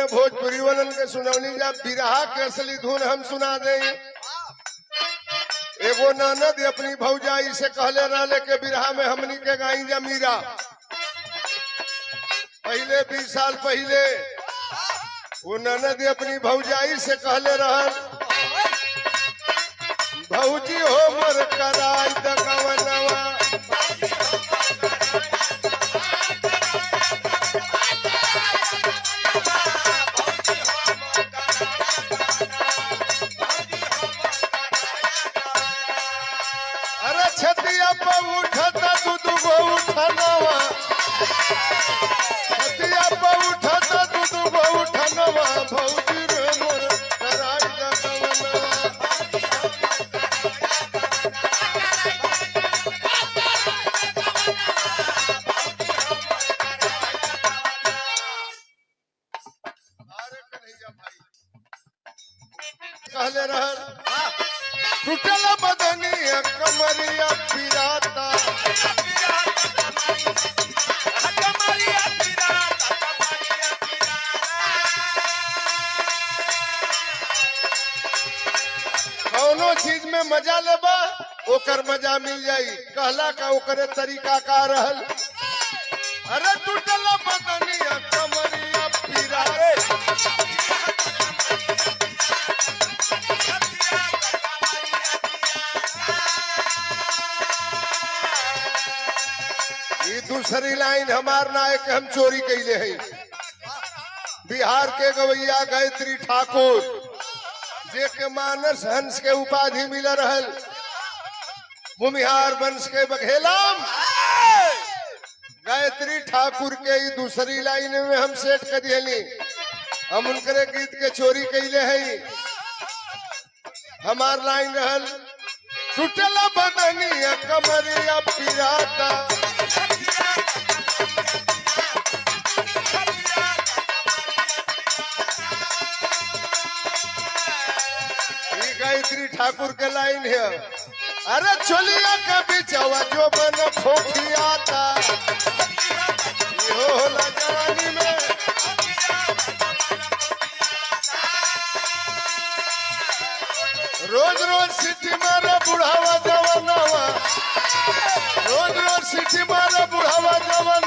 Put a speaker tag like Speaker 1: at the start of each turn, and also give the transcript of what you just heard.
Speaker 1: में भोजपुरी वालन के सुनौली जा बिरहा के असली धुन हम सुना दे। एगो ननद अपनी भौजाई से कहले रहले के बिरहा में हमनी के गाई जा मीरा। पहले 20 साल पहले वो ननद अपनी भौजाई से कहले रहल, भौजी हो मोर कराई दगवनवा। अरे छतिया पे उठता दूध गो उठनवा, छतिया पे उठता दूध गो उठनवा, भौजी रे मोर कराई दगवनवा। कहले रहल टूटल बदनिया कमरिया पिराता, कौनो चीज में मजा लेबा ओकर मजा मिल जाई। कहला का ओकरे तरीका का रहल, अरे टूटल बदनिया कमरिया पिराता, दूसरी लाइन हमार नायक हम चोरी कैले है। बिहार के गवैया गायत्री ठाकुर जे के मानस हंस के उपाधि मिल रहल, भूमिहार वंश के बघेलाम गायत्री ठाकुर के दूसरी लाइन में हम सेट कर दिए। हम उनके गीत के चोरी कैले है। हमार लाइन रहल टूटल बदनिया कमरिया पिराता, गायत्री ठाकुर के लाइन है, अरे चोलिया के बिचवा जो बन फोफियाता, यो होला जवानी में। रोज रोज सिटी मारे बुढ़ावा जवानवा, रोज रोज सिटी मारे बुढ़ावा जवान